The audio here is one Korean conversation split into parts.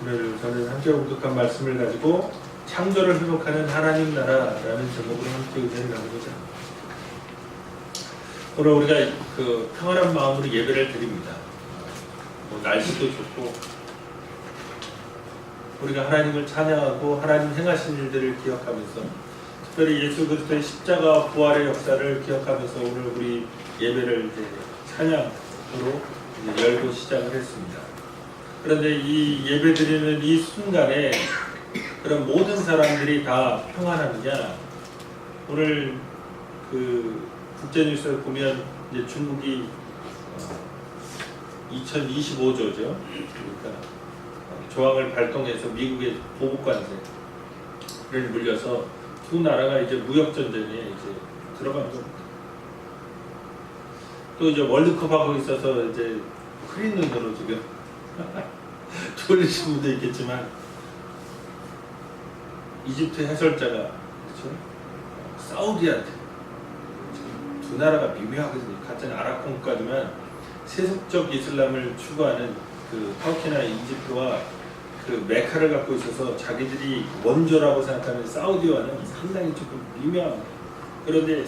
오늘 저는 함께 공독한 말씀을 가지고 창조를 회복하는 하나님 나라라는 제목으로 함께 은혜를 나누고자 합니다. 오늘 우리가 그 평안한 마음으로 예배를 드립니다. 날씨도 좋고 우리가 하나님을 찬양하고 하나님 행하신 일들을 기억하면서 특별히 예수 그리스도의 십자가 부활의 역사를 기억하면서 오늘 우리 예배를 이제 찬양으로 이제 열고 시작을 했습니다. 그런데 이 예배 드리는 이 순간에 그런 모든 사람들이 다 평안하느냐? 오늘 그 국제뉴스를 보면 이제 중국이 2025조죠. 그러니까 조항을 발동해서 미국의 보복관세를 물려서 두 나라가 이제 무역 전쟁에 이제 들어간 겁니다. 또 이제 월드컵 하고 있어서 이제 흐린 눈으로 지금 돌리신 분도 있겠지만 이집트 해설자가 그렇죠? 사우디한테 두 나라가 미묘하거든요. 같은 아랍권까지만 세속적 이슬람을 추구하는 그 터키나 이집트와 그 메카를 갖고 있어서 자기들이 원조라고 생각하는 사우디와는 상당히 조금 미묘합니다. 그런데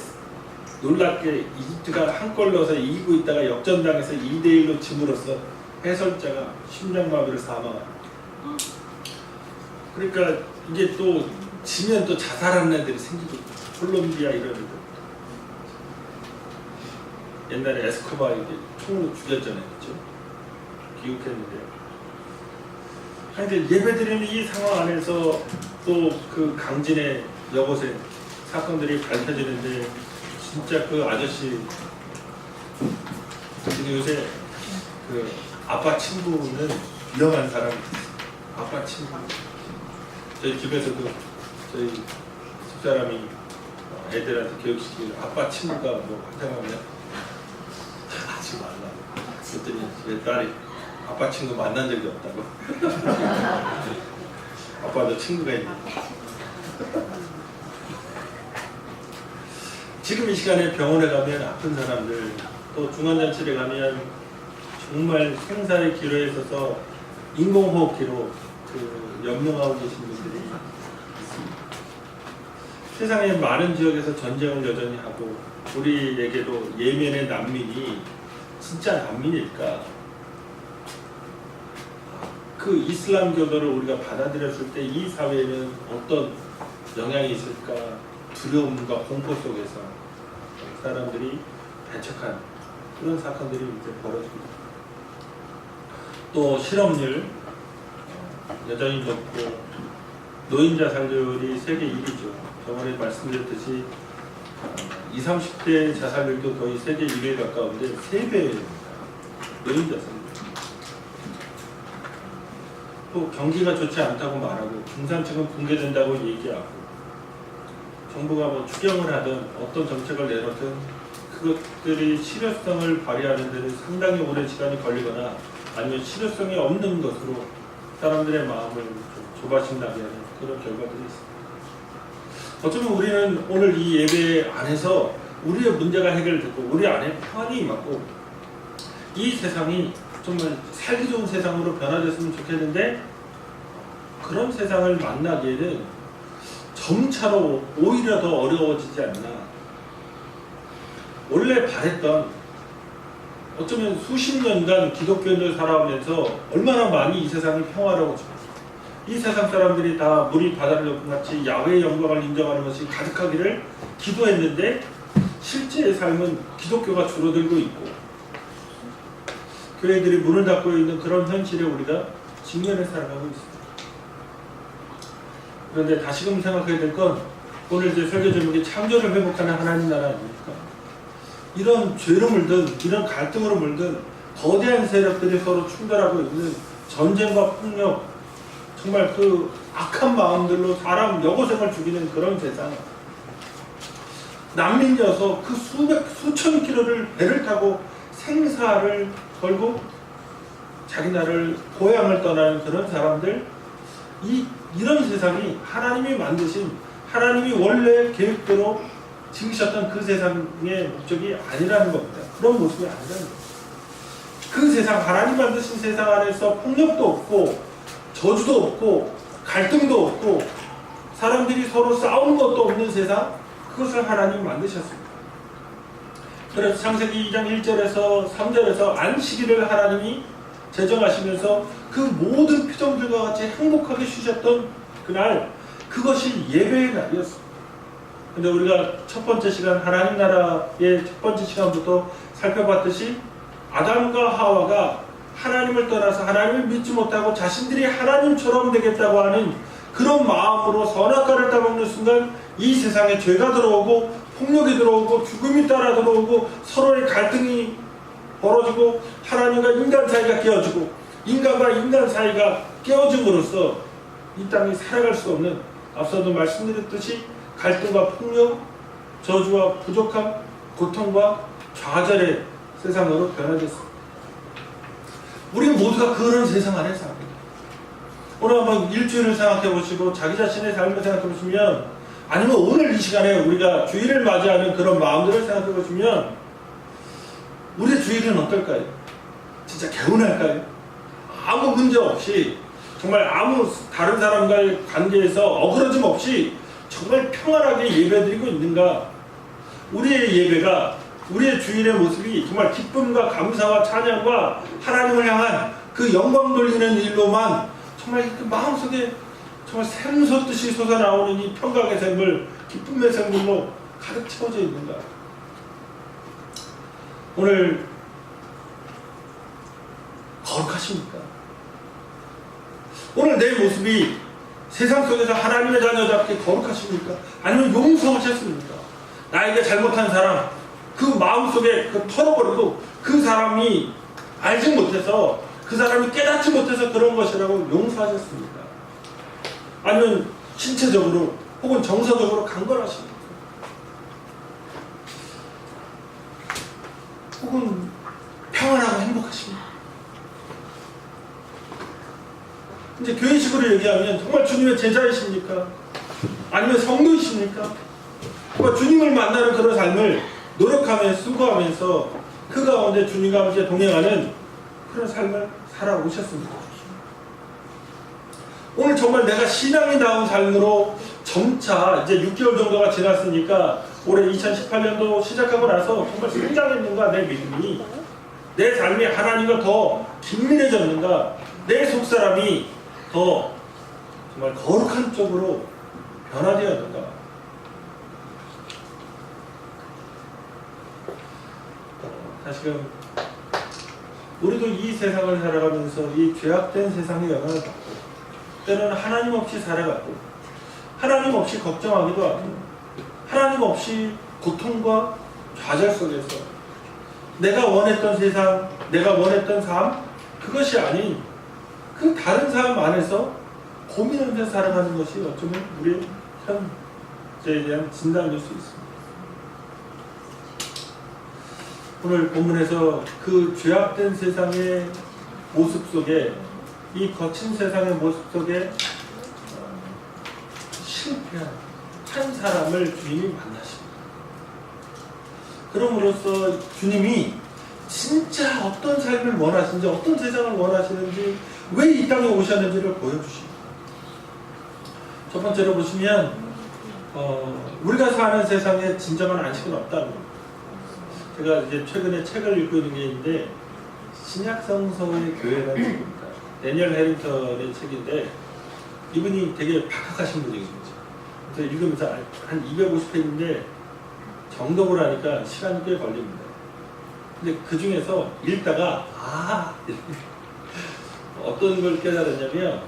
놀랍게 이집트가 한 골 넣어서 이기고 있다가 역전당해서 2대1로 짐으로써 해설자가 심장마비로 사망합니다. 그러니까 이게 또 지면 또 자살하는 애들이 생기고 콜롬비아 이런 애들 옛날에 에스코바 이게 총으로 죽였잖아요. 그렇죠? 기억했는데 하여튼 예배드리는 이 상황 안에서 또 그 강진의 여고생 사건들이 밝혀지는데 진짜 그 아저씨 지금 요새 그 아빠 친구는 위험한 사람이 있어요. 아빠 친구 저희 집에서도 저희 집사람이 애들한테 교육시키고 아빠 친구가 뭐 화장하면 하지 말라고 그랬더니 제 딸이 아빠 친구 만난 적이 없다고 아빠도 친구가 있는데 지금 이 시간에 병원에 가면 아픈 사람들 또 중환자실에 가면 정말 생사의 기로에 있어서 인공호흡기로 그 연명하고 계신 분들이 있습니다. 세상의 많은 지역에서 전쟁을 여전히 하고 우리에게도 예멘의 난민이 진짜 난민일까? 그 이슬람교도를 우리가 받아들였을 때 이 사회에는 어떤 영향이 있을까? 두려움과 공포 속에서 사람들이 배척한 그런 사건들이 이제 벌어지고 있습니다. 또 실업률 여전히 높고 노인 자살률이 세계 1위죠. 저번에 말씀드렸듯이 20, 30대 자살률도 거의 세계 1위에 가까운데 3배입니다. 노인 자살률. 또 경기가 좋지 않다고 말하고 중산층은 붕괴된다고 얘기하고 정부가 뭐 추경을 하든 어떤 정책을 내놓든 그것들이 실효성을 발휘하는 데는 상당히 오랜 시간이 걸리거나 아니면 실효성이 없는 것으로 사람들의 마음을 좀 조바심나게 하는 그런 결과들이 있습니다. 어쩌면 우리는 오늘 이 예배 안에서 우리의 문제가 해결되고 우리 안에 평안이 임하고 이 세상이 정말 살기 좋은 세상으로 변화됐으면 좋겠는데 그런 세상을 만나기에는 점차로 오히려 더 어려워지지 않나. 원래 바랬던 어쩌면 수십 년간 기독교인들 살아오면서 얼마나 많이 이 세상이 평화로워지고 이 세상 사람들이 다 물이 바다를 덮은 같이 야훼의 영광을 인정하는 것이 가득하기를 기도했는데 실제의 삶은 기독교가 줄어들고 있고 교회들이 문을 닫고 있는 그런 현실에 우리가 직면해 살아가고 있습니다. 그런데 다시금 생각해야 될 건 오늘 제 설교 제목이 창조를 회복하는 하나님 나라 아닙니까? 이런 죄로 물든 이런 갈등으로 물든 거대한 세력들이 서로 충돌하고 있는 전쟁과 폭력 정말 그 악한 마음들로 사람 여고생을 죽이는 그런 세상 난민이어서 그 수천 킬로를 배를 타고 생사를 걸고 자기 나라를 고향을 떠나는 그런 사람들 이런 세상이 하나님이 만드신 하나님이 원래 계획대로 지으셨던 그 세상의 목적이 아니라는 겁니다. 그런 모습이 아니라는 겁니다. 그 세상 하나님 만드신 세상 안에서 폭력도 없고 저주도 없고 갈등도 없고 사람들이 서로 싸우는 것도 없는 세상, 그것을 하나님 만드셨습니다. 그래서 창세기 2장 1절에서 3절에서 안식일을 하나님이 제정하시면서 그 모든 표정들과 같이 행복하게 쉬셨던 그날, 그것이 예배의 날이었습니다. 근데 우리가 첫 번째 시간, 하나님 나라의 첫 번째 시간부터 살펴봤듯이 아담과 하와가 하나님을 떠나서 하나님을 믿지 못하고 자신들이 하나님처럼 되겠다고 하는 그런 마음으로 선악과를 따먹는 순간 이 세상에 죄가 들어오고 폭력이 들어오고 죽음이 따라 들어오고 서로의 갈등이 벌어지고 하나님과 인간 사이가 깨어지고 인간과 인간 사이가 깨어짐으로써 이 땅이 살아갈 수 없는, 앞서도 말씀드렸듯이 갈등과 폭력, 저주와 부족함, 고통과 좌절의 세상으로 변화됐습니다. 우리 모두가 그런 세상 안에 삽니다. 오늘 한번 일주일을 생각해 보시고 자기 자신의 삶을 생각해 보시면, 아니면 오늘 이 시간에 우리가 주일을 맞이하는 그런 마음들을 생각해 보시면 우리의 주일은 어떨까요? 진짜 개운할까요? 아무 문제 없이, 정말 아무 다른 사람과의 관계에서 어그러짐 없이 정말 평안하게 예배드리고 있는가? 우리의 예배가, 우리의 주일의 모습이 정말 기쁨과 감사와 찬양과 하나님을 향한 그 영광 돌리는 일로만 정말 그 마음속에 정말 샘솟듯이 솟아나오는 이 평강의 샘물, 기쁨의 샘물로 가득 채워져 있는가? 오늘 거룩하십니까? 오늘 내 모습이 세상 속에서 하나님의 자녀답게 거룩하십니까? 아니면 용서하셨습니까? 나에게 잘못한 사람, 그 마음속에 그 털어버리고 그 사람이 알지 못해서, 그 사람이 깨닫지 못해서 그런 것이라고 용서하셨습니까? 아니면 신체적으로 혹은 정서적으로 강건하십니까? 혹은 평안하고 행복하십니까? 이제 교회식으로 얘기하면 정말 주님의 제자이십니까? 아니면 성도이십니까? 정말 주님을 만나는 그런 삶을 노력하며 수고하면서 그 가운데 주님과 함께 동행하는 그런 삶을 살아오셨습니다. 오늘 정말 내가 신앙이 나온 삶으로 점차 이제 6개월 정도가 지났으니까 올해 2018년도 시작하고 나서 정말 성장했는가, 내 믿음이, 내 삶이 하나님과 더 긴밀해졌는가, 내 속사람이 더 정말 거룩한 쪽으로 변화되었는가. 다시금 우리도 이 세상을 살아가면서 이 죄악된 세상의 영향을 받고, 때로는 하나님 없이 살아가고, 하나님 없이 걱정하기도 하고, 하나님 없이 고통과 좌절 속에서 내가 원했던 세상, 내가 원했던 삶, 그것이 아닌 그 다른 삶 안에서 고민하면서 살아가는 것이 어쩌면 우리의 현재에 대한 진단일 수 있습니다. 오늘 본문에서 그 죄악된 세상의 모습 속에, 이 거친 세상의 모습 속에 실패한 한 사람을 주님이 만나십니다. 그럼으로써 주님이 진짜 어떤 삶을 원하시는지, 어떤 세상을 원하시는지, 왜 이 땅에 오셨는지를 보여주십니다. 첫 번째로 보시면 우리가 사는 세상에 진정한 안식은 없다는 겁니다. 제가 이제 최근에 책을 읽고 있는 게 있는데, 신약성서의 교회라는 책입니다. 데니얼 해링턴의 책인데, 이분이 되게 박학하신 분이거든요. 그래서 읽으면서 한 250페이지인데 정독을 하니까 시간이 꽤 걸립니다. 근데 그 중에서 읽다가 어떤 걸 깨달았냐면,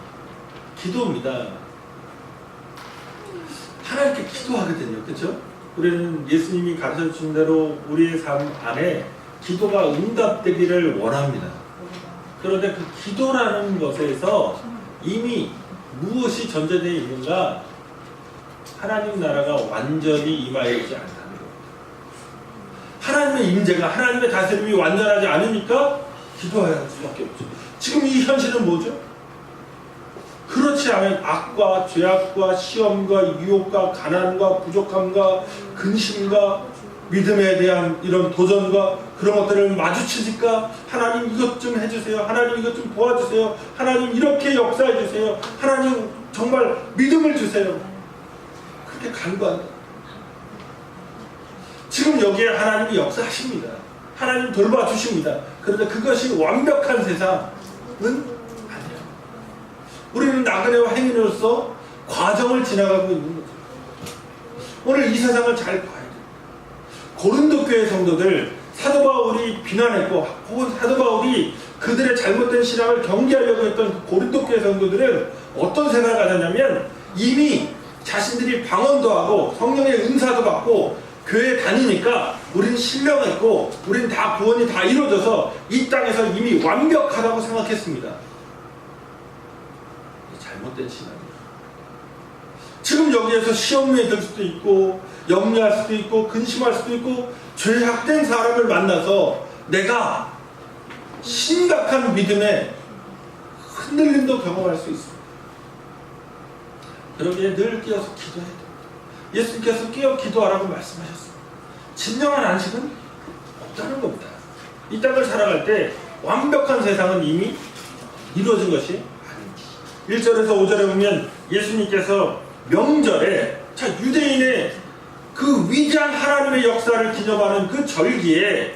기도입니다. 하나님께 기도하거든요. 그렇죠? 우리는 예수님이 가르쳐 주신 대로 우리의 삶 안에 기도가 응답되기를 원합니다. 그런데 그 기도라는 것에서 이미 무엇이 전제되어 있는가? 하나님 나라가 완전히 임하여 있지 않다는 겁니다. 하나님의 임재가, 하나님의 다스림이 완전하지 않으니까 기도해야 할 수밖에 없죠. 지금 이 현실은 뭐죠? 그렇지 않은 악과 죄악과 시험과 유혹과 가난과 부족함과 근심과 믿음에 대한 이런 도전과 그런 것들을 마주치니까 하나님 이것 좀 해주세요. 하나님 이것 좀 도와주세요. 하나님 이렇게 역사해주세요. 하나님 정말 믿음을 주세요. 그렇게 간구한다. 지금 여기에 하나님이 역사하십니다. 하나님 돌봐주십니다. 그런데 그것이 완벽한 세상은 아니에요. 우리는 나그네와 행인으로서 과정을 지나가고 있는 거죠. 오늘 이 세상을 잘 봐야 돼요. 고린도 교회 성도들 사도 바울이 비난했고 혹은 사도 바울이 그들의 잘못된 신앙을 경계하려고 했던 그 고린도 교회 성도들은 어떤 생각을 가졌냐면 이미 자신들이 방언도 하고 성령의 은사도 받고 교회에 다니니까 우리는 신령했고 우리는 다 구원이 다 이루어져서 이 땅에서 이미 완벽하다고 생각했습니다. 잘못된 신앙이에요. 지금 여기에서 시험에 들 수도 있고 염려할 수도 있고 근심할 수도 있고 죄악된 사람을 만나서 내가 심각한 믿음의 흔들림도 경험할 수 있습니다. 그러기에 늘 깨어서 기도해야 됩니다. 예수님께서 깨어 기도하라고 말씀하셨습니다. 진정한 안식은 없다는 겁니다. 이 땅을 살아갈 때 완벽한 세상은 이미 이루어진 것이 아닙니다. 1절에서 5절에 보면 예수님께서 명절에 유대인의 그 위대한 하나님의 역사를 기념하는 그 절기에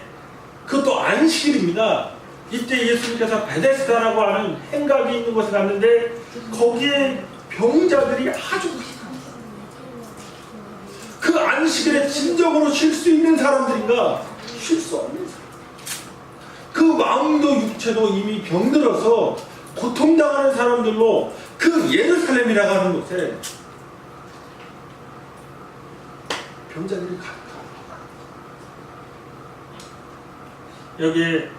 그것도 안식일입니다. 이때 예수님께서 베데스다라고 하는 행각이 있는 곳에 갔는데 거기에 병자들이 아주 그 안식일에 진정으로 쉴 수 있는 사람들인가 쉴 수 없는 사람. 그 마음도 육체도 이미 병들어서 고통당하는 사람들로 그 예루살렘이라고 하는 곳에 병자들이 가득합니다. 여기에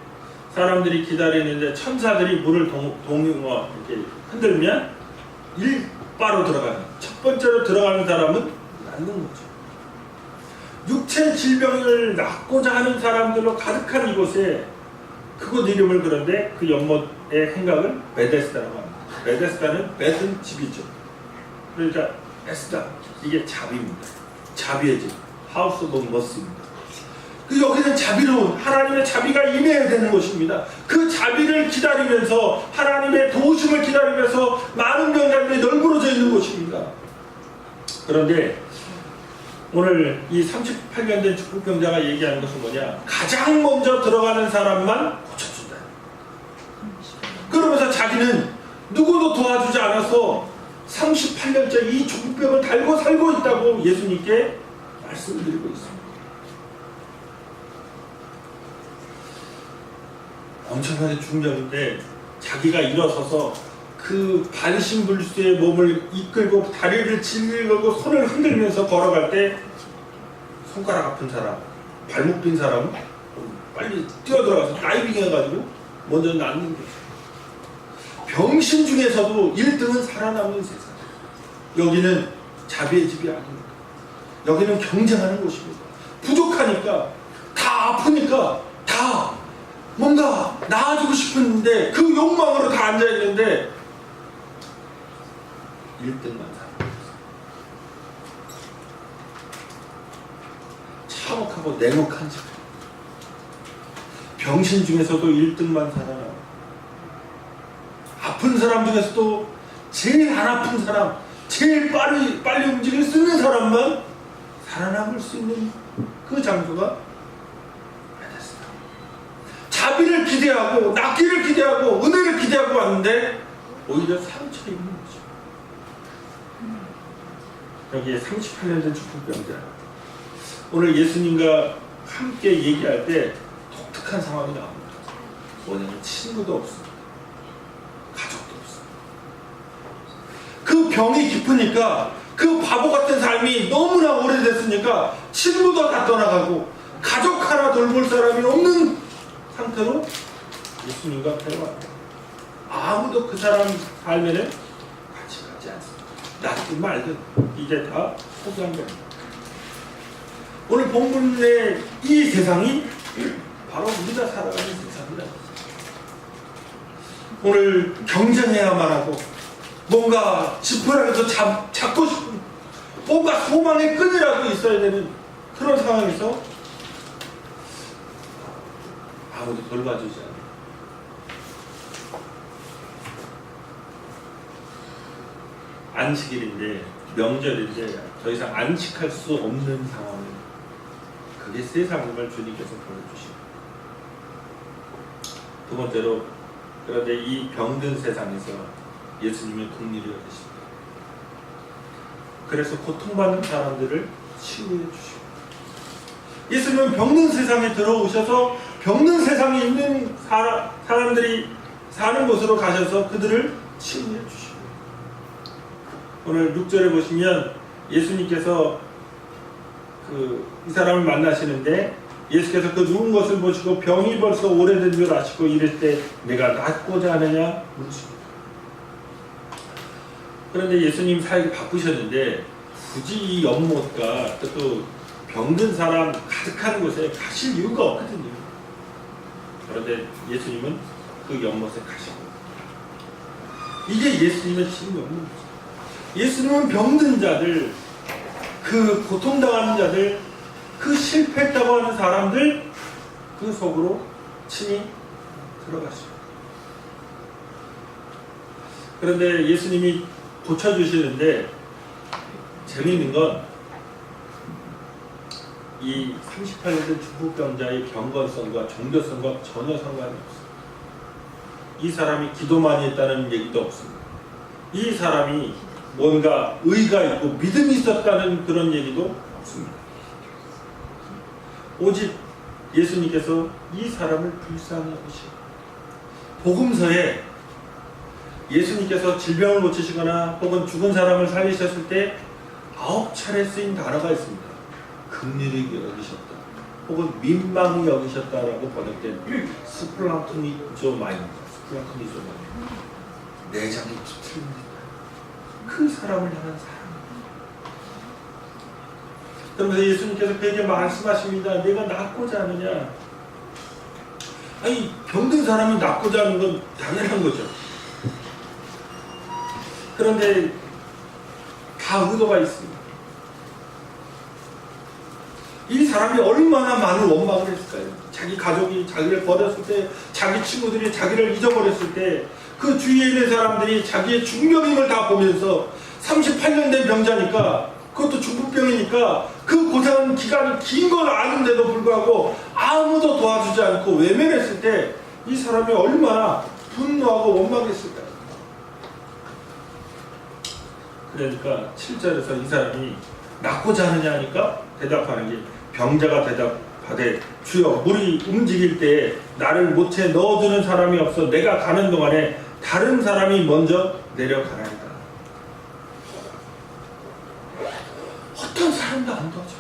사람들이 기다리는데 천사들이 물을 이렇게 흔들면 일바로 들어가는 첫 번째로 들어가는 사람은 낫는 거죠. 육체 질병을 낫고자 하는 사람들로 가득한 이곳에 그곳 이름을 그런데 그 연못의 행각을 베데스다라고 합니다. 베데스다는 벳은 집이죠. 그러니까 에스다 이게 자비입니다. 자비의 집, 하우스 오브 머시입니다. 여기는 자비로운 하나님의 자비가 임해야 되는 곳입니다. 그 자비를 기다리면서 하나님의 도우심을 기다리면서 많은 병자들이 널브러져 있는 곳입니다. 그런데 오늘 이 38년 된 축복병자가 얘기하는 것은 뭐냐? 가장 먼저 들어가는 사람만 고쳐준다. 그러면서 자기는 누구도 도와주지 않아서 38년째 이 죽병을 달고 살고 있다고 예수님께 말씀을 드리고 있습니다. 엄청나게 중요한데 자기가 일어서서 그 반신불수의 몸을 이끌고 다리를 질르고 손을 흔들면서 걸어갈 때 손가락 아픈 사람, 발목 빈 사람은 빨리 뛰어들어가서 다이빙 해가지고 먼저 낫는 거죠. 병신 중에서도 1등은 살아남는 세상. 여기는 자비의 집이 아닙니다. 여기는 경쟁하는 곳입니다. 부족하니까 다 아프니까 다 뭔가 나아지고 싶은데 그 욕망으로 다 앉아있는데 1등만 살아남았어요. 참혹하고 냉혹한 집. 병신 중에서도 1등만 살아남아요. 아픈 사람 중에서도 제일 안 아픈 사람, 제일 빨리 움직일 수 있는 사람만 살아남을 수 있는 그 장소가 베데스다. 자비를 기대하고 낫기를 기대하고 은혜를 기대하고 왔는데 오히려 상처 입는 거죠. 여기에 38년 된 축복병자. 오늘 예수님과 함께 얘기할 때 독특한 상황이 나옵니다. 뭐냐면 친구도 없습니다. 가족도 없습니다. 그 병이 깊으니까 그 바보 같은 삶이 너무나 오래됐으니까 친구도 다 떠나가고 가족 하나 돌볼 사람이 없는 상태로 예수님과 대화합니다. 아무도 그 사람 삶에는 같이 가지 않습니다. 낫든 말든 이제 다 포기한 겁니다. 오늘 본문의 이 세상이 바로 우리가 살아가는 세상이다. 오늘 경쟁해야만 하고 뭔가 지푸라기도 잡고 싶은 뭔가 소망의 끈이라도 있어야 되는 그런 상황에서 아무도 돌봐주지 않아요. 안식일인데, 명절인데 더 이상 안식할 수 없는 상황을, 그게 세상임을 주님께서 보여주시고, 두 번째로, 그런데 이 병든 세상에서 예수님의 긍휼이 여기십니다. 그래서 고통받는 사람들을 치유해 주시고, 예수님은 병든 세상에 들어오셔서 병든 세상에 있는 사람들이 사는 곳으로 가셔서 그들을 치유해 주시고, 오늘 6절에 보시면 예수님께서 이 사람을 만나시는데, 예수께서 그 누운 것을 보시고 병이 벌써 오래된 줄 아시고 이럴 때 내가 낫고자 하느냐 물으십니다. 그런데 예수님 사역이 바쁘셨는데 굳이 이 연못과 또 병든 사람 가득한 곳에 가실 이유가 없거든요. 그런데 예수님은 그 연못에 가시고, 이게 예수님의 지금 연못이죠. 예수님은 병든 자들, 그 고통당하는 자들, 그 실패했다고 하는 사람들, 그 속으로 친히 들어가시고, 그런데 예수님이 고쳐주시는데 재미있는 건 이 38년 된 중풍병자의 경건성과 종교성과 전혀 상관이 없습니다. 이 사람이 기도 많이 했다는 얘기도 없습니다. 이 사람이 뭔가 의가 있고 믿음이 있었다는 그런 얘기도 없습니다. 오직 예수님께서 이 사람을 불쌍히 여기시고, 복음서에 예수님께서 질병을 고치시거나 혹은 죽은 사람을 살리셨을 때 9차례 쓰인 단어가 있습니다. 긍휼히 여기셨다, 혹은 민망히 여기셨다라고 번역된 스플랑크니조마입니다. 스플랑크니조마, 내장이 비틀립니다. 그 사람을 향한 사랑. 그러면서 예수님께서 그에게 말씀하십니다. 내가 낫고자 하느냐? 아니, 병든 사람이 낫고자 하는 건 당연한 거죠. 그런데 다 의도가 있습니다. 이 사람이 얼마나 많은 원망을 했을까요? 자기 가족이 자기를 버렸을 때, 자기 친구들이 자기를 잊어버렸을 때, 그 주위에 있는 사람들이 자기의 중병임을 다 보면서 38년 된 병자니까, 그것도 중풍병이니까 그 고생 기간이 긴 걸 아는데도 불구하고 아무도 도와주지 않고 외면했을 때 이 사람이 얼마나 분노하고 원망했을까요? 그러니까 7절에서 이 사람이 낫고자 하느냐 하니까 대답하는 게, 병자가 대답하되 주여, 물이 움직일 때 나를 못에 넣어주는 사람이 없어 내가 가는 동안에 다른 사람이 먼저 내려가나이다. 어떤 사람도 안 도와줘.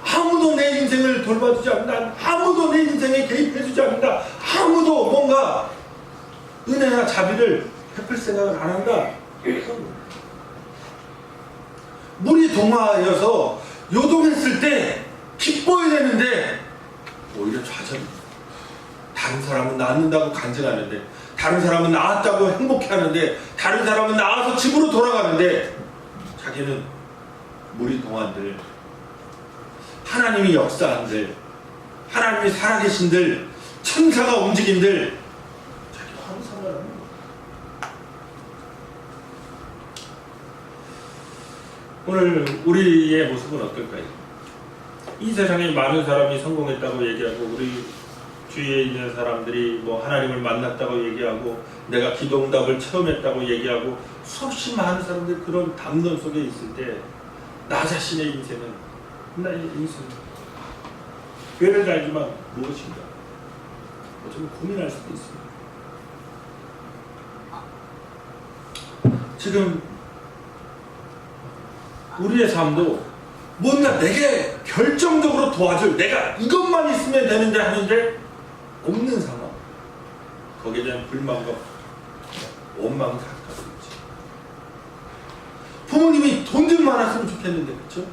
아무도 내 인생을 돌봐주지 않는다. 아무도 내 인생에 개입해주지 않는다. 아무도 뭔가 은혜나 자비를 베풀 생각을 안 한다. 물이 동화하여서 요동했을 때 기뻐야 되는데 오히려 좌절입니다. 다른 사람은 낫는다고 간증하는데, 다른 사람은 나았다고 행복해하는데, 다른 사람은 나아서 집으로 돌아가는데, 자기는 물이 동안들, 하나님이 역사한들, 하나님이 살아계신들, 천사가 움직인들, 자기가 아무 상관없는 거예요. 오늘 우리의 모습은 어떨까요? 이 세상에 많은 사람이 성공했다고 얘기하고, 우리 주위에 있는 사람들이 뭐 하나님을 만났다고 얘기하고, 내가 기도응답을 체험했다고 얘기하고, 수없이 많은 사람들이 그런 담론 속에 있을 때, 나 자신의 인생은, 나의 인생은 죄를 달지만 무엇인가? 좀 고민할 수도 있습니다. 지금 우리의 삶도 뭔가 내게 결정적으로 도와줄, 내가 이것만 있으면 되는데 하는데 없는 상황, 거기에 대한 불만과 원망이 가득하고 있지. 부모님이 돈 좀 많았으면 좋겠는데, 그렇죠?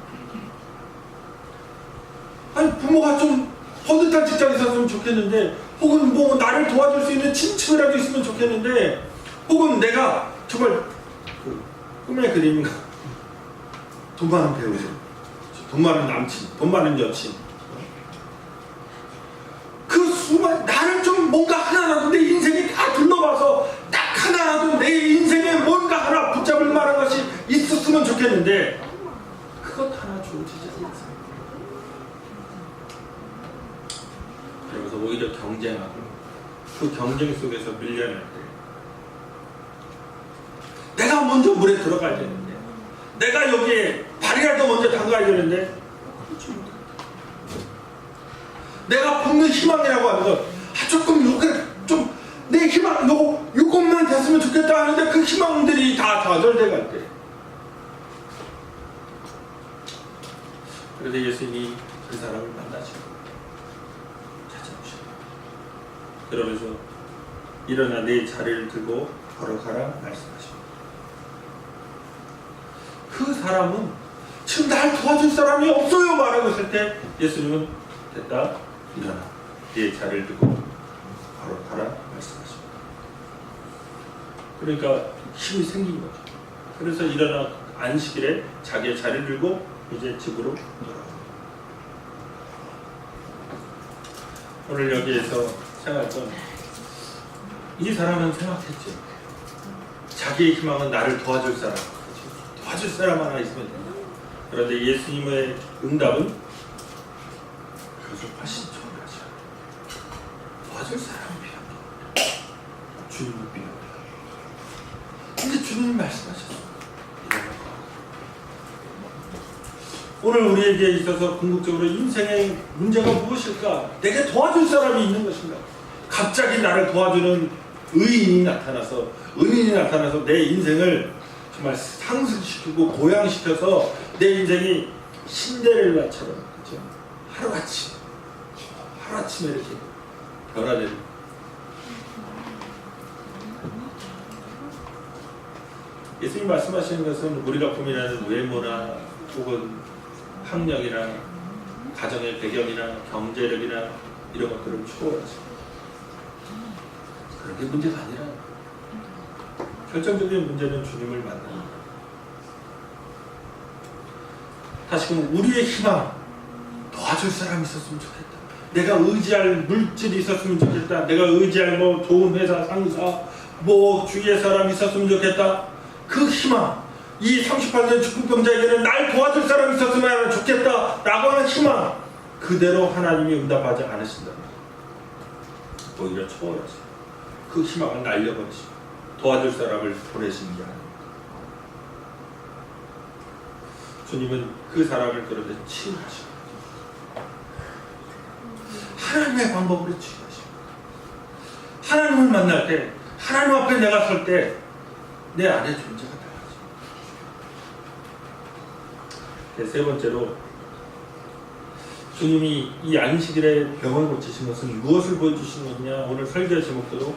아니, 부모가 좀 허듯한 직장에 있었으면 좋겠는데, 혹은 뭐 나를 도와줄 수 있는 친척이라도 있으면 좋겠는데, 혹은 내가 정말 꿈의 그림인가, 돈 많은 배우자, 돈 많은 남친, 돈 많은 여친, 그 수많은 좋겠는데 그것 하나 주어지지 않습니다. 그러면서 오히려 경쟁하고 그 경쟁 속에서 밀려날 때 내가 먼저 물에 들어가야 되는데 내가 여기에 발이라도 먼저 담가야 되는데 그렇지 못한다. 내가 품는 희망이라고 하는 것 조금 요게 좀 내 희망 요것만 됐으면 좋겠다 하는데 그 희망들이 다 좌절돼 갈 때 그래서 예수님이 그 사람을 만나시고 찾아오시고 그러면서 일어나 내 자리를 들고 걸어가라 말씀하십니다. 그 사람은 지금 날 도와줄 사람이 없어요 말하고 있을 때 예수님은 됐다 일어나 내 자리를 들고 걸어가라 말씀하십니다. 그러니까 힘이 생긴 거죠. 그래서 일어나 안식일에 자기의 자리를 들고 이제 집으로 돌아갑니다. 오늘 여기에서 생각했던 이 사람은 생각했죠. 자기의 희망은 나를 도와줄 사람, 도와줄 사람 하나 있으면 된다. 그런데 예수님의 응답은 그것을 훨씬 초월하죠. 도와줄 사람이 필요합니다. 주님을 필요합니다. 근데 주님이 말씀하셨어요. 오늘 우리에게 있어서 궁극적으로 인생의 문제가 무엇일까? 내게 도와줄 사람이 있는 것인가? 갑자기 나를 도와주는 의인이 나타나서 내 인생을 정말 상승시키고 고양시켜서 내 인생이 신데렐라처럼 그렇죠? 하루아침에 이렇게 변화되는 예수님 말씀하시는 것은 우리가 고민하는 외모나 혹은 학력이나 가정의 배경이나 경제력이나 이런 것들을 초월하죠. 그런 게 문제가 아니라 결정적인 문제는 주님을 만나는 것. 다시금 우리의 희망 도와줄 사람이 있었으면 좋겠다. 내가 의지할 물질이 있었으면 좋겠다. 내가 의지할 좋은 회사 상사 주위의 사람이 있었으면 좋겠다. 그 희망 이 38년 축구병자에게는 날 도와줄 사람이 있었으면 좋겠다 라고 하는 희망 그대로 하나님이 응답하지 않으신다면 오히려 초월하시고 그 희망을 날려버리시고 도와줄 사람을 보내신 게 아닙니다. 주님은 그 사람을 그런데 치유하시고 하나님의 방법으로 치유하시고 하나님을 만날 때 하나님 앞에 내가 설 때 내 안에 존재가 달라집니다. 세 번째로 주님이 이 안식일에 병을 고치신 것은 무엇을 보여주신 것이냐? 오늘 설교 제목대로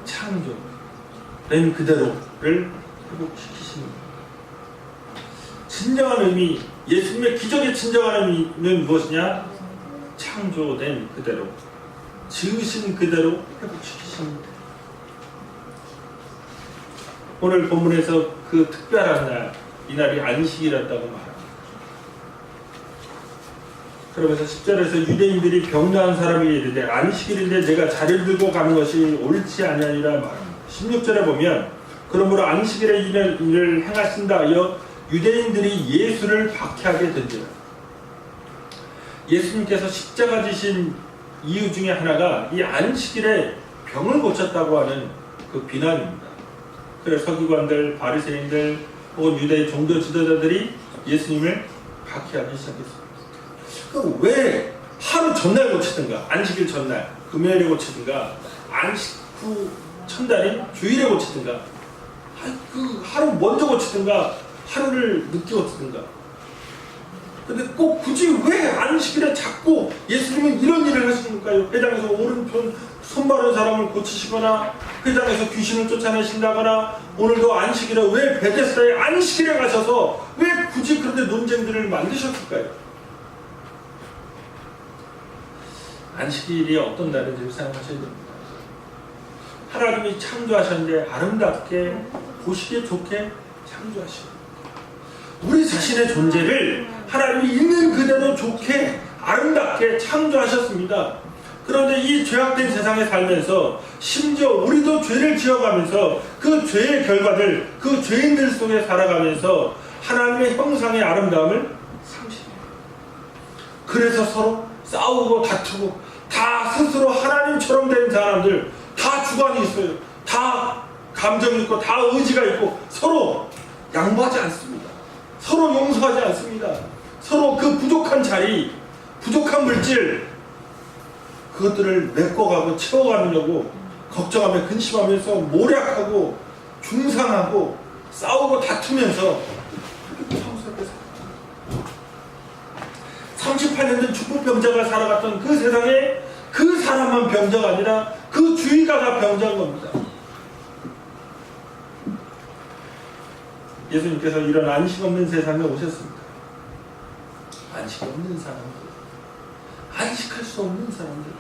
창조된 그대로를 회복시키시는 것. 진정한 의미, 예수님의 기적의 진정한 의미는 무엇이냐? 창조된 그대로, 지으신 그대로 회복시키시는 것. 오늘 본문에서 그 특별한 날, 이날이 안식일이었다고 말합니다. 그러면서 10절에서 유대인들이 병나은 사람이 이르되 안식일인데 내가 자리를 들고 가는 것이 옳지 아니하니라 말합니다. 16절에 보면 그러므로 안식일에 일을 행하신다 하여 유대인들이 예수를 박해하게 된지라. 예수님께서 십자가 지신 이유 중에 하나가 이 안식일에 병을 고쳤다고 하는 그 비난입니다. 그래서 서기관들, 바리새인들 혹은 유대의 종교 지도자들이 예수님을 박해하기 시작했습니다. 왜 하루 전날 고치든가 안식일 전날 금요일에 고치든가 안식 후 첫날인 주일에 고치든가 그 하루 먼저 고치든가 하루를 늦게 고치든가 근데 꼭 굳이 왜 안식일에 자꾸 예수님은 이런 일을 하시는가요? 회당에서 오른편 손바른 사람을 고치시거나 회당에서 귀신을 쫓아내신다거나 오늘도 안식일에 왜 베데스다의 안식일에 가셔서 왜 굳이 그런데 논쟁들을 만드셨을까요? 안식일이 어떤 날인지 생각하셔야 됩니다. 하나님이 창조하셨는데 아름답게 보시기에 좋게 창조하시고 우리 자신의 존재를 하나님이 있는 그대로 좋게 아름답게 창조하셨습니다. 그런데 이 죄악된 세상에 살면서 심지어 우리도 죄를 지어가면서 그 죄의 결과들 그 죄인들 속에 살아가면서 하나님의 형상의 아름다움을 상실해요. 그래서 서로 싸우고 다투고, 다 스스로 하나님처럼 된 사람들, 다 주관이 있어요. 다 감정이 있고, 다 의지가 있고, 서로 양보하지 않습니다. 서로 용서하지 않습니다. 서로 그 부족한 자리, 부족한 물질, 그것들을 메꿔가고 채워가려고 걱정하며 근심하면서 모략하고 중상하고 싸우고 다투면서 평소에 38년 전 축복병자가 살아갔던 그 세상에 그 사람만 병자가 아니라 그 주위가 다 병자인 겁니다. 예수님께서 이런 안식 없는 세상에 오셨습니다. 안식 없는 사람들, 안식할 수 없는 사람들,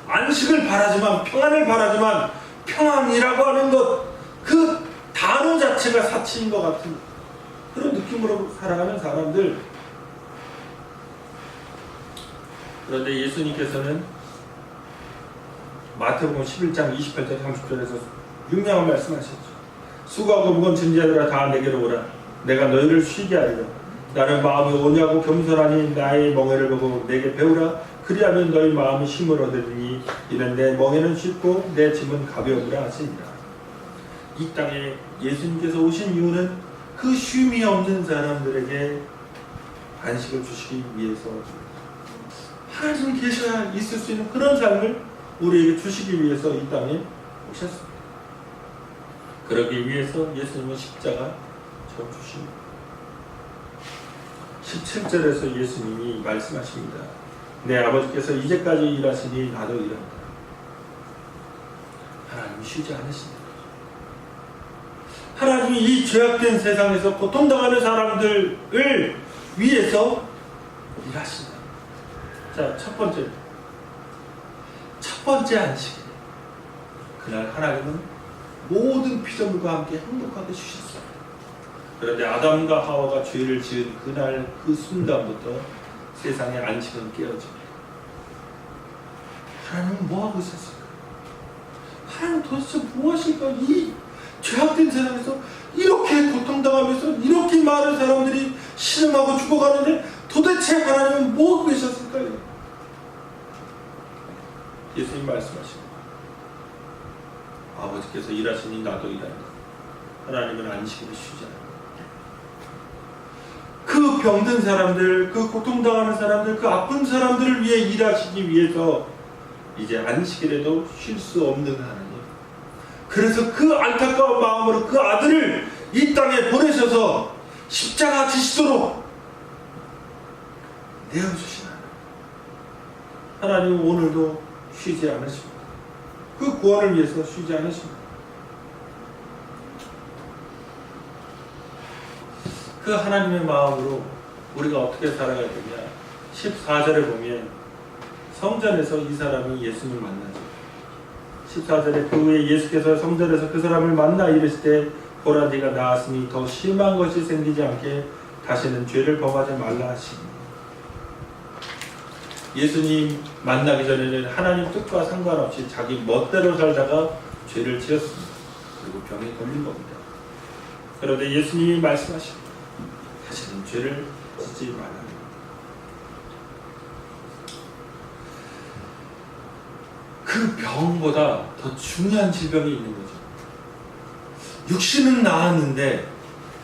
안식을 바라지만, 평안을 바라지만 평안이라고 하는 것, 그 단어 자체가 사치인 것 같은 그런 느낌으로 살아가는 사람들. 그런데 예수님께서는 마태복음 11장 28절 30절에서 유명한 말씀하셨죠. 수고하고 무거운 짐자들아 다 내게로 오라. 내가 너희를 쉬게 하리라. 나는 마음이 온유하고 겸손하니 나의 멍에를 보고 내게 배우라. 그리하면 너희 마음이 쉼을 얻으리니 이는 내 멍에는 쉽고 내 짐은 가벼우라 하시니라. 이 땅에 예수님께서 오신 이유는 그 쉼이 없는 사람들에게 안식을 주시기 위해서, 하나님이 계셔야 있을 수 있는 그런 삶을 우리에게 주시기 위해서 이 땅에 오셨습니다. 그러기 위해서 예수님은 십자가 져 주십니다. 17절에서 예수님이 말씀하십니다. 내 아버지께서 이제까지 일하시니 나도 일한다. 하나님이 쉬지 않으신다. 하나님이 이 죄악된 세상에서 고통당하는 사람들을 위해서 일하신다. 자, 첫 번째 안식일. 그날 하나님은 모든 피조물과 함께 행복하게 쉬셨어요. 그런데 아담과 하와가 죄를 지은 그날 그 순간부터 세상의 안식은 깨어집니다. 하나님은 뭐하고 있었을까? 하나님 도대체 무엇일까? 이 죄악된 세상에서 이렇게 고통당하면서 이렇게 많은 사람들이 신음하고 죽어가는데 도대체 하나님은 뭐하고 계셨을까요? 예수님 말씀하십니다. 아버지께서 일하시니 나도 일한다. 하나님은 안식일을 쉬지 않아요. 그 병든 사람들, 그 고통당하는 사람들, 그 아픈 사람들을 위해 일하시기 위해서 이제 안식일에도 쉴 수 없는 하나님. 그래서 그 안타까운 마음으로 그 아들을 이 땅에 보내셔서 십자가 지시도록 내어주신 하나님. 하나님은 오늘도 쉬지 않으십니다. 그 구원을 위해서 쉬지 않으십니다. 그 하나님의 마음으로 우리가 어떻게 살아가야 되냐. 14절에 보면 성전에서 이 사람이 예수님을 만나죠. 14절에 그 후에 예수께서 성전에서 그 사람을 만나 이르시되 보라 네가 나았으니 더 심한 것이 생기지 않게 다시는 죄를 범하지 말라 하시니. 예수님 만나기 전에는 하나님 뜻과 상관없이 자기 멋대로 살다가 죄를 지었습니다. 그리고 병에 걸린 겁니다. 그런데 예수님이 말씀하십니다. 다시는 죄를 짓지 말라. 그 병보다 더 중요한 질병이 있는 거죠. 육신은 나았는데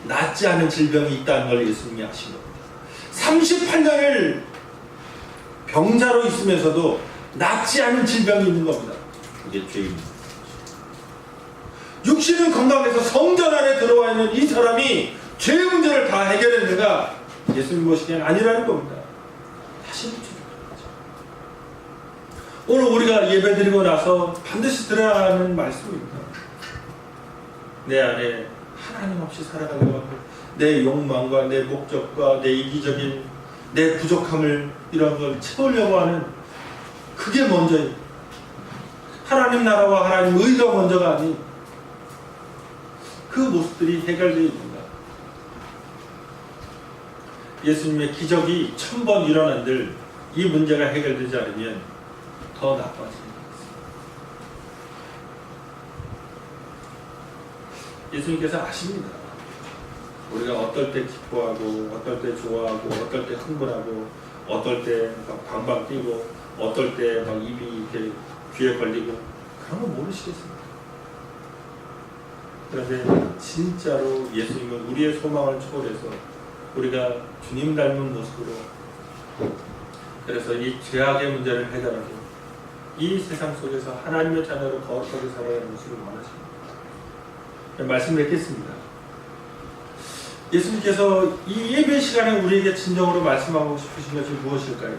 낫지 않은 질병이 있다는 걸 예수님이 아신 겁니다. 38년을 병자로 있으면서도 낫지 않은 질병이 있는 겁니다. 그게 죄입니다. 육신은 건강해서 성전 안에 들어와 있는 이 사람이 죄 문제를 다 해결했는가? 예수님 보시기엔 아니라는 겁니다. 다시 오늘 우리가 예배드리고 나서 반드시 들어야 하는 말씀입니다. 내 안에 하나님 없이 살아가려고 하고 내 욕망과 내 목적과 내 이기적인 내 부족함을 이런 걸 채우려고 하는 그게 먼저예요. 하나님 나라와 하나님 의가 먼저가 아닌 그 모습들이 해결되어 있는가. 예수님의 기적이 1000번 일어난들 이 문제가 해결되지 않으면 더 나빠집니다. 예수님께서 아십니다. 우리가 어떨 때 기뻐하고 어떨 때 좋아하고 어떨 때 흥분하고 어떨 때 막 방방 뛰고 어떨 때 막 입이 이렇게 귀에 걸리고 그런 거 모르시겠습니까? 그런데 진짜로 예수님은 우리의 소망을 초월해서 우리가 주님 닮은 모습으로 그래서 이 죄악의 문제를 해결하고 이 세상 속에서 하나님의 자녀로 거룩하게 살아야 하는 모습을 원하십니다. 말씀을 뵙겠습니다. 예수님께서 이 예배 시간에 우리에게 진정으로 말씀하고 싶으신 것이 무엇일까요?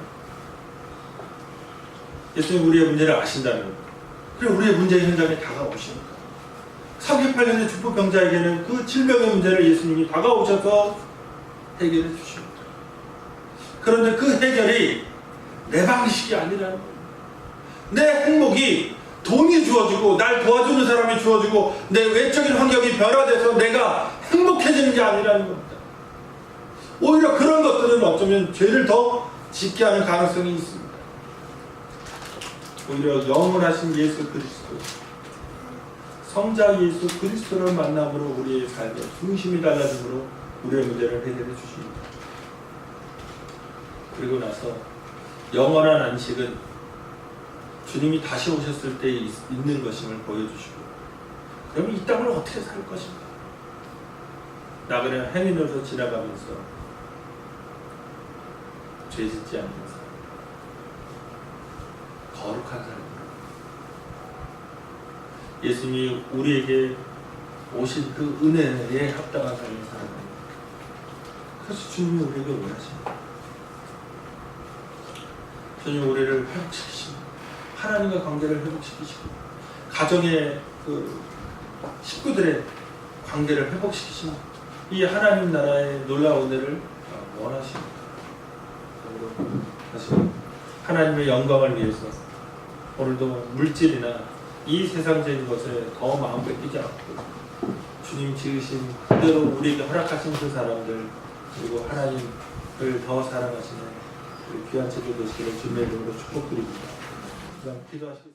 예수님 우리의 문제를 아신다는 것. 그리고 우리의 문제 현장에 다가오십니까? 38년의 중풍병자에게는 그 질병의 문제를 예수님이 다가오셔서 해결해 주십니다. 그런데 그 해결이 내 방식이 아니라는 거예요. 내 행복이 돈이 주어지고 날 도와주는 사람이 주어지고 내 외적인 환경이 변화돼서 내가 행복해지는 게 아니라는 겁니다. 오히려 그런 것들은 어쩌면 죄를 더 짓게 하는 가능성이 있습니다. 오히려 영원하신 예수 그리스도, 성자 예수 그리스도를 만남으로 우리의 삶의 중심이 달라짐으로 우리의 문제를 해결해 주십니다. 그리고 나서 영원한 안식은 주님이 다시 오셨을 때 있는 것임을 보여주시고, 그러면 이 땅을 어떻게 살 것인가? 나그네 행인으로서 지나가면서 죄 짓지 않는 삶, 거룩한 삶. 예수님이 우리에게 오신 그 은혜에 합당한 삶을 살아가는. 그래서 주님이 우리에게 원하십니다. 주님이 우리를 회복시키십니다. 하나님과 관계를 회복시키시고 가정의 그 식구들의 관계를 회복시키시고 이 하나님 나라의 놀라운 은혜를 원하십니다. 다시 하나님의 영광을 위해서 오늘도 물질이나 이 세상적인 것에 더 마음 뺏기지 않고 주님 지으신 그대로 우리에게 허락하신 그 사람들 그리고 하나님을 더 사랑하시는 귀한 제도 되시기를 주님의 이름으로 축복드립니다. 기도하시겠습니다.